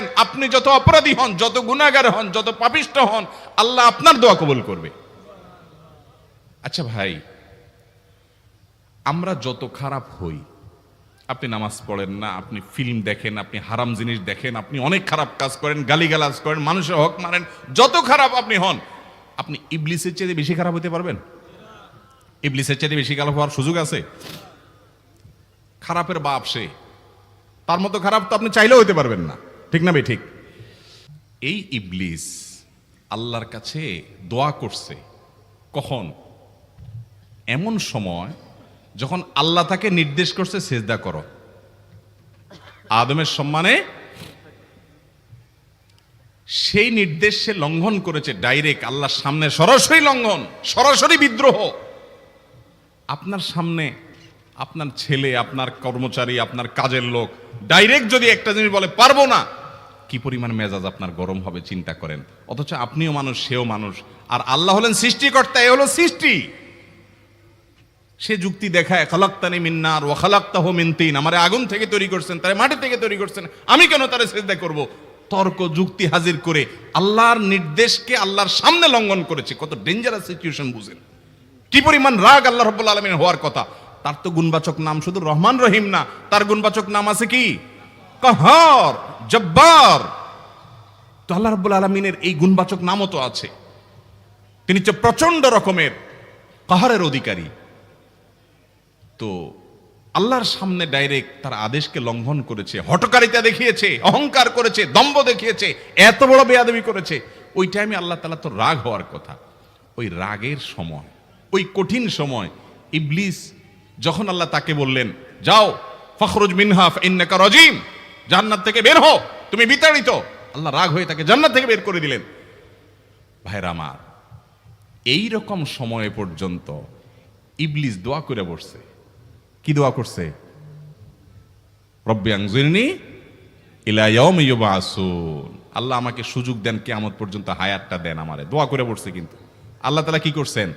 করেন, আপনি যত অপরাধী হন, যত গুনাহগার হন, যত পাপিষ্ঠ হন, আল্লাহ আপনার দোয়া কবুল করবে। আচ্ছা ভাই, আমরা যত খারাপ হই, আপনি নামাজ পড়েন না, আপনি ফিল্ম দেখেন, আপনি হারাম জিনিস দেখেন, আপনি অনেক খারাপ কাজ করেন, গালিগালাজ করেন, মানুষের হক মারেন, যত খারাপ আপনি হন, আপনি ইবলিসের চেয়ে বেশি খারাপ হতে পারবেন? ইবলিসের চেয়ে বেশি খারাপ হওয়ার সুযোগ আছে? খারাপের বাপ সে, তার মতো খারাপ তো আপনি চাইলেও হতে পারবেন না, ঠিক না ভাই? ঠিক। এই ইবলিস আল্লাহর কাছে দোয়া করছে কখন? এমন সময় যখন আল্লাহ তাকে নির্দেশ করছে সিজদা করো। আদমের সম্মানে সেই নির্দেশ সে লঙ্ঘন করেছে, ডাইরেক্ট আল্লাহর সামনে সরাসরি লঙ্ঘন, সরাসরি বিদ্রোহ। আপনার সামনে আপনার ছেলে, আপনার কর্মচারী, আপনার কাজের লোক ডাইরেক্ট যদি একটা জিনিস বলে পারবো না, কি পরিমাণ মেজাজ আপনার গরম হবে চিন্তা করেন। অথচ আপনিও মানুষ, সেও মানুষ, আর আল্লাহ হলেন সৃষ্টিকর্তা, এ হলো সৃষ্টি। সে যুক্তি দেখায়, খালাকতানি মিন নার ওয়া খালাকতাহু মিন তিন, আমারে আগুন থেকে তৈরি করছেন, তারে মাটি থেকে তৈরি করছেন, আমি কেন তারে সিজদা করব? তর্ক যুক্তি হাজির করে আল্লাহর নির্দেশকে আল্লাহর সামনে লঙ্ঘন করেছে। কত ডেঞ্জারাস সিচুয়েশন বুঝেন, কি পরিমাণ রাগ আল্লাহ রাব্বুল আলামিন হওয়ার কথা। তার তো গুণবাচক নাম শুধু রহমান রহিম না, তার গুণবাচক নাম আছে কি? কাহার, জব্বার। তো আল্লাহ রাব্বুল আলামিনের এই গুণবাচক নামও তো আছে। তিনি হচ্ছে প্রচন্ড রকমের কাহারের অধিকারী। তো আল্লাহর সামনে ডাইরেক্ট তার আদেশকে লঙ্ঘন করেছে, হঠকারিতা দেখিয়েছে, অহংকার করেছে, দম্ভ দেখিয়েছে, এত বড় বেয়াদবি করেছে। ওই টাইমে আল্লাহ তাআলা তো রাগ হওয়ার কথা। ওই রাগের সময়, ওই কঠিন সময় ইবলিস যখন আল্লাহ তাকে বললেন, যাও ফখরুজ মিনহা ফাইন্নাকা রাজিম, জান্নাত থেকে বের হও, তুমি বিতাড়িত, আল্লাহ রাগ হয়ে তাকে জান্নাত থেকে বের করে দিলেন। ভাইরা আমার, এই রকম সময় পর্যন্ত ইবলিস দোয়া করে বসছে। কি দোয়া করছে? রব্বি আনজিরনি ইলা ইয়াউমি ইউবআসুন, আল্লাহ আমাকে সুযোগ দেন, কিয়ামত পর্যন্ত হায়াতটা দেন আমারে। দোয়া করে বসছে। কিন্তু আল্লাহ তাআলা কি করছেন?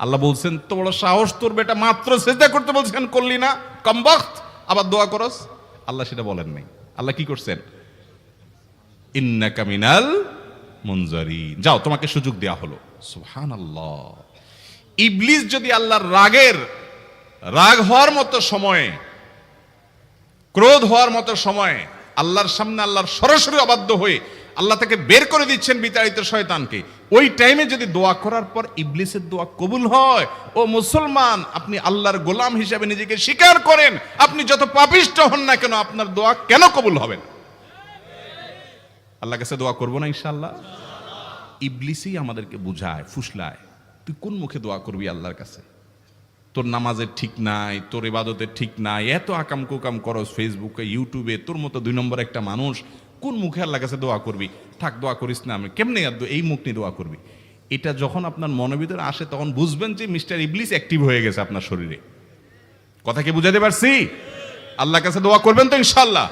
আল্লাহ বলছেন, তো বড় সাহস তোর বেটা, মাত্র সিজদা করতে বলছেন করলি না, কমবখত, আবার দোয়া করস? আল্লাহ সেটা বলেন নাই। আল্লাহ কি করছেন? ইন্নাকা মিনাল মুনজারিন, যাও তোমাকে সুযোগ দেয়া হলো। সুবহানাল্লাহ। ইবলিস যদি আল্লাহর রাগ হওয়ার মতো সময়ে, ক্রোধ হওয়ার মতো সময়ে আল্লাহর সামনে আল্লাহর সরাসরি অবাধ্য হয়ে আল্লাহ তাকে বের করে দিচ্ছেন, বিতাড়িত শয়তানকে, ওই টাইমে যদি দোয়া করার পর ইবলিসের দোয়া কবুল হয়, ও মুসলমান, আপনি আল্লাহর গোলাম হিসেবে নিজেকে স্বীকার করেন, আপনি যত পাপিষ্ঠ হন না কেন, আপনার দোয়া কেন কবুল হবে না? আল্লাহর কাছে দোয়া করবো না ইনশাআল্লাহ? ইবলিসই আমাদেরকে বুঝায়, ফুসলায়, তুই কোন মুখে দোয়া করবি আল্লাহর কাছে? তোর নামাজের ঠিক নাই, তোর ইবাদতের ঠিক নাই, এত আকাম কুকাম করস ফেসবুকে, ইউটিউবে, তোর মতো 2 নম্বর একটা মানুষ, কোন মুখে আল্লাহর কাছে দোয়া করবি? থাক, দোয়া করিস না, আমি কেমনে এই মুখ নিয়ে দোয়া করবি? এটা যখন আপনার মনের ভিতরে আসে, তখন বুঝবেন যে মিস্টার ইবলিস অ্যাক্টিভ হয়ে গেছে আপনার শরীরে। কথা কি বুঝাতে পারছি? আল্লাহর কাছে দোয়া করবেন তো ইনশাআল্লাহ?